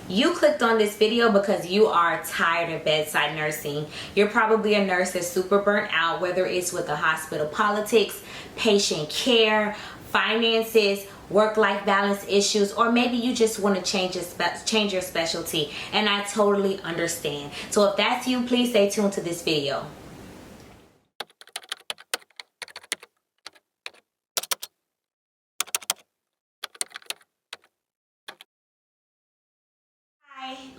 You clicked on this video because you are tired of bedside nursing. You're probably a nurse that's super burnt out, whether it's with the hospital politics, patient care, finances, work-life balance issues, or maybe you just want to change your specialty, and I totally understand. So if that's you, please stay tuned to this video.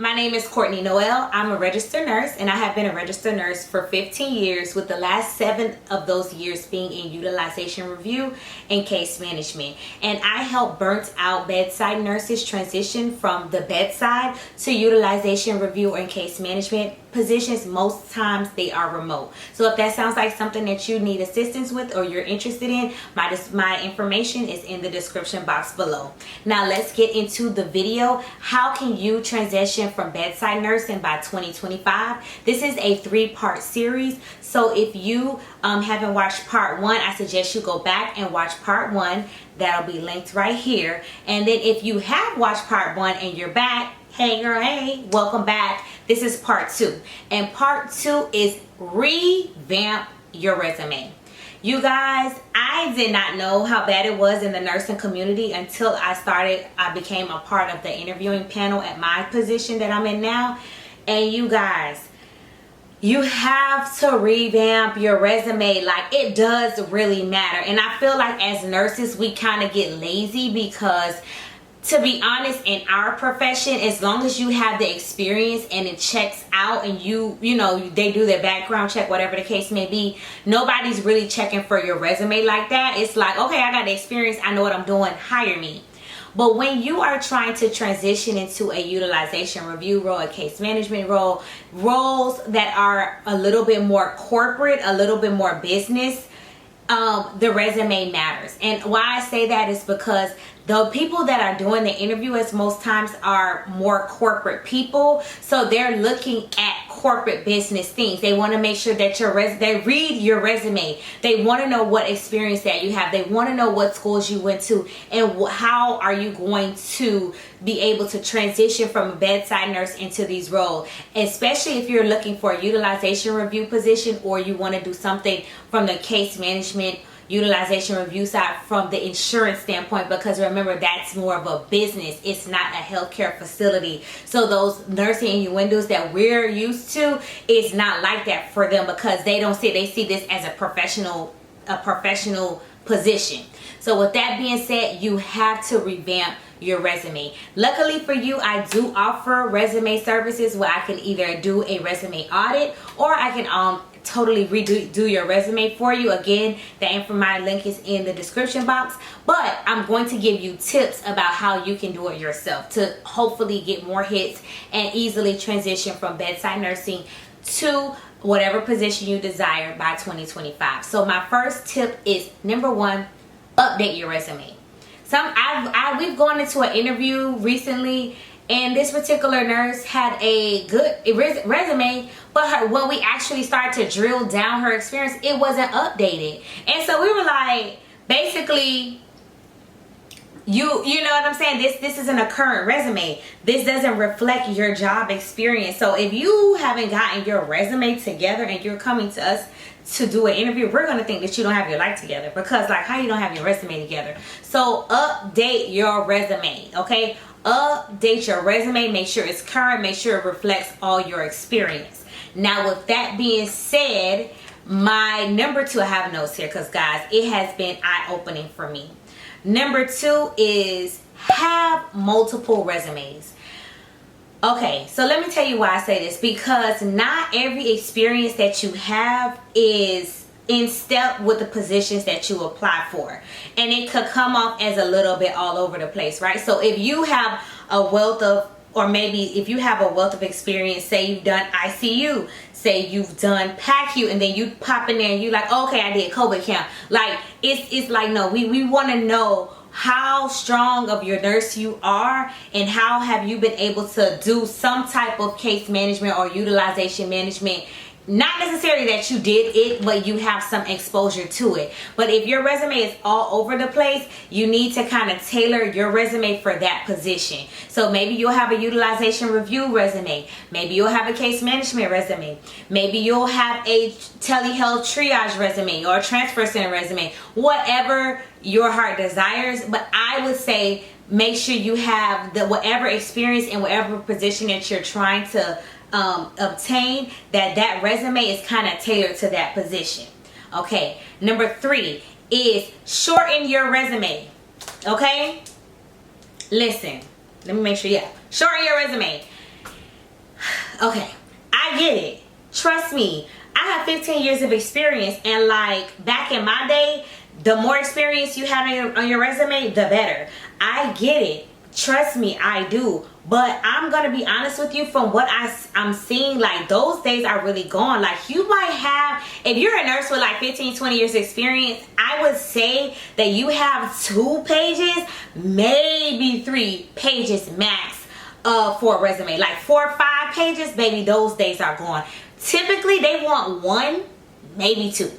My name is Courtney Noel. I'm a registered nurse, and I have been a registered nurse for 15 years, with the last 7 of those years being in utilization review and case management. And I help burnt out bedside nurses transition from the bedside to utilization review and case management positions. Most times they are remote. So if that sounds like something that you need assistance with or you're interested in, my information is in the description box below. Now let's get into the video. How can you transition from bedside nursing by 2025? This is a 3-part series. So if you haven't watched part 1, I suggest you go back and watch part 1. That'll be linked right here. And then if you have watched part 1 and you're back, hey girl, hey, welcome back. This is part 2. And part 2 is revamp your resume. You guys, I did not know how bad it was in the nursing community until I became a part of the interviewing panel at my position that I'm in now. And you guys, you have to revamp your resume. Like, it does really matter. And I feel like as nurses, we kind of get lazy because, to be honest, in our profession, as long as you have the experience and it checks out and you know, they do their background check, whatever the case may be, nobody's really checking for your resume like that. It's like, okay, I got the experience, I know what I'm doing, hire me. But when you are trying to transition into a utilization review role, a case management role, roles that are a little bit more corporate, a little bit more business, the resume matters. And why I say that is because the people that are doing the interviews most times are more corporate people. So they're looking at corporate business things. They want to make sure that they read your resume. They want to know what experience that you have. They want to know what schools you went to and how are you going to be able to transition from a bedside nurse into these roles. Especially if you're looking for a utilization review position, or you want to do something from the case management utilization review side from the insurance standpoint, because remember, that's more of a business. It's not a healthcare facility. So those nursing innuendos that we're used to is not like that for them, because they see this as a professional position. So with that being said, you have to revamp your resume. Luckily for you, I do offer resume services where I can either do a resume audit, or I can totally redo your resume for you. Again, my link is in the description box. But I'm going to give you tips about how you can do it yourself to hopefully get more hits and easily transition from bedside nursing to whatever position you desire by 2025. So my first tip is, number 1, update your resume. We've gone into an interview recently, and this particular nurse had a good resume, but when we actually started to drill down her experience, it wasn't updated. And so we were like, basically, you know what I'm saying? This isn't a current resume. This doesn't reflect your job experience. So if you haven't gotten your resume together and you're coming to us to do an interview, we're going to think that you don't have your life together, because like, how you don't have your resume together? So update your resume, okay? Update your resume, make sure it's current, make sure it reflects all your experience. Now with that being said, my number 2, I have notes here because guys, it has been eye-opening for me. Number 2 is have multiple resumes. Okay, so let me tell you why I say this, because not every experience that you have is in step with the positions that you apply for, and it could come off as a little bit all over the place, right? So if you have a wealth of, or maybe if you have a wealth of experience, say you've done ICU, say you've done PACU, and then you pop in there and you like, okay, I did COVID camp. Like, it's like, no, we want to know how strong of your nurse you are, and how have you been able to do some type of case management or utilization management not necessarily that you did it, but you have some exposure to it. But if your resume is all over the place, you need to kind of tailor your resume for that position. So maybe you'll have a utilization review resume. Maybe you'll have a case management resume. Maybe you'll have a telehealth triage resume or a transfer center resume. Whatever your heart desires. But I would say make sure you have the whatever experience in whatever position that you're trying to obtain, that resume is kind of tailored to that position. Okay, number 3 is shorten your resume. Okay, listen, let me make sure. Yeah, shorten your resume. Okay, I get it, trust me, I have 15 years of experience, and like back in my day, the more experience you have on your resume, the better. I get it, trust me, I do. But I'm gonna be honest with you, from what I'm seeing, like those days are really gone. Like you might have, if you're a nurse with like 15-20 years experience, I would say that you have 2 pages, maybe 3 pages max for a resume. Like 4 or 5 pages, baby, those days are gone. Typically they want 1, maybe 2,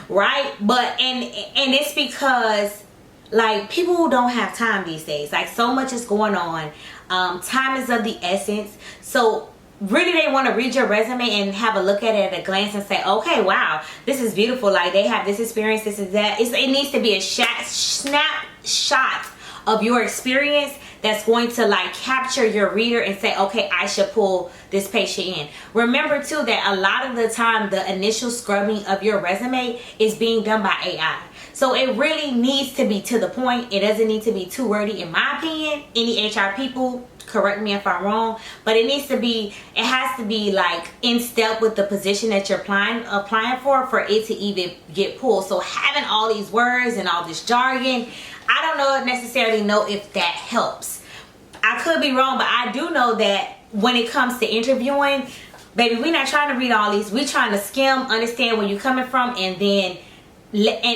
right? But and it's because like people don't have time these days. Like so much is going on. Time is of the essence. So really they want to read your resume and have a look at it at a glance and say, okay, wow, this is beautiful. Like they have this experience, this is that. It needs to be a snapshot of your experience that's going to like capture your reader and say, okay, I should pull this patient in. Remember too that a lot of the time the initial scrubbing of your resume is being done by AI. So it really needs to be to the point. It doesn't need to be too wordy, in my opinion. Any HR people, correct me if I'm wrong, but it has to be like in step with the position that you're applying for it to even get pulled. So having all these words and all this jargon, I don't necessarily know if that helps. I could be wrong, but I do know that when it comes to interviewing, baby, we're not trying to read all these. We're trying to skim, understand where you're coming from, and then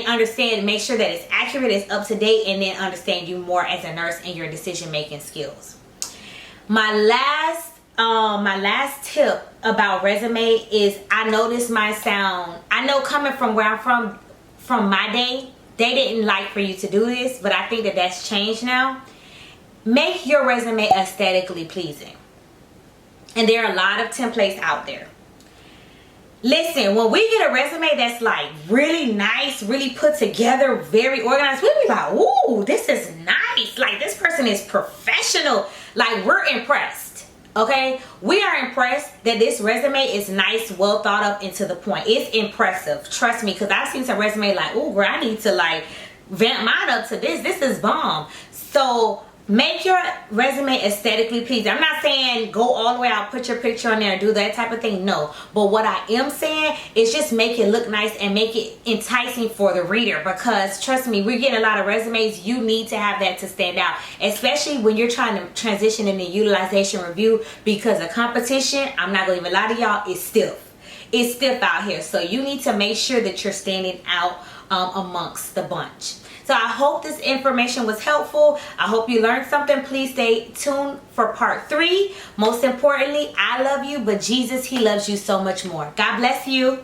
understand, make sure that it's accurate, it's up to date, and then understand you more as a nurse and your decision making skills. My last tip about resume is, I know this might sound, I know coming from where I'm from my day, they didn't like for you to do this, but I think that that's changed now. Make your resume aesthetically pleasing. And there are a lot of templates out there. Listen, when we get a resume that's like really nice, really put together, very organized, we'll be like, ooh, this is nice. Like this person is professional. Like we're impressed, okay? We are impressed that this resume is nice, well thought of, and to the point. It's impressive, trust me, because I've seen some resume like, ooh, girl, I need to like vamp mine up to this. This is bomb. So make your resume aesthetically pleasing. I'm not saying go all the way out, put your picture on there and do that type of thing. No. But what I am saying is just make it look nice and make it enticing for the reader. Because trust me, we're getting a lot of resumes. You need to have that to stand out. Especially when you're trying to transition into utilization review. Because the competition, I'm not going to even lie to y'all, is stiff. It's stiff out here. So you need to make sure that you're standing out amongst the bunch. So I hope this information was helpful. I hope you learned something. Please stay tuned for part 3. Most importantly, I love you, but Jesus, he loves you so much more. God bless you.